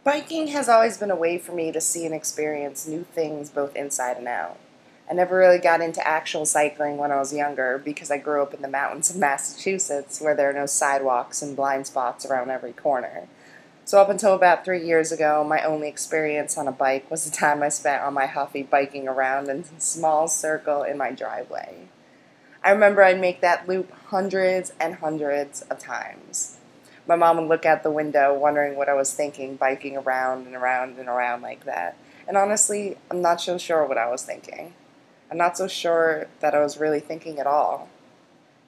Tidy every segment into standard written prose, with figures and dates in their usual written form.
Biking has always been a way for me to see and experience new things both inside and out. I never really got into actual cycling when I was younger because I grew up in the mountains of Massachusetts where there are no sidewalks and blind spots around every corner. So up until about 3 years ago, my only experience on a bike was the time I spent on my Huffy biking around in a small circle in my driveway. I remember I'd make that loop hundreds and hundreds of times. My mom would look out the window wondering what I was thinking, biking around and around and around like that. And honestly, I'm not so sure what I was thinking. I'm not so sure that I was really thinking at all.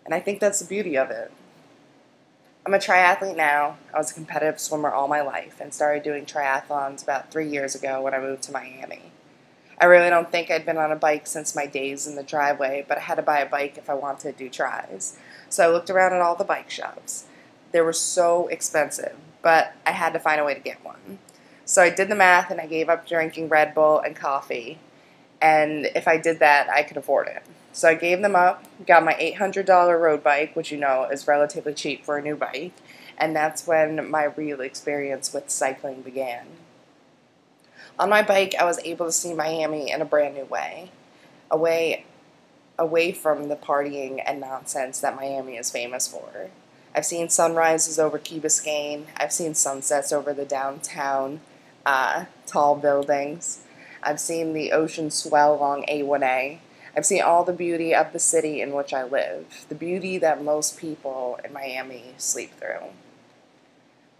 And I think that's the beauty of it. I'm a triathlete now. I was a competitive swimmer all my life and started doing triathlons about 3 years ago when I moved to Miami. I really don't think I'd been on a bike since my days in the driveway, but I had to buy a bike if I wanted to do tries. So I looked around at all the bike shops. They were so expensive, but I had to find a way to get one. So I did the math and I gave up drinking Red Bull and coffee. And if I did that, I could afford it. So I gave them up, got my $800 road bike, which you know is relatively cheap for a new bike, and that's when my real experience with cycling began. On my bike, I was able to see Miami in a brand new way, away, away from the partying and nonsense that Miami is famous for. I've seen sunrises over Key Biscayne. I've seen sunsets over the downtown tall buildings. I've seen the ocean swell along A1A. I've seen all the beauty of the city in which I live, the beauty that most people in Miami sleep through.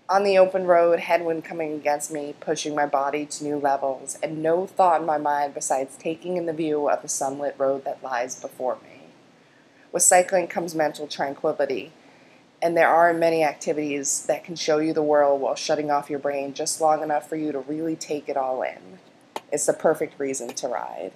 On the open road, headwind coming against me, pushing my body to new levels, and no thought in my mind besides taking in the view of the sunlit road that lies before me. With cycling comes mental tranquility, and there are many activities that can show you the world while shutting off your brain just long enough for you to really take it all in. It's the perfect reason to ride.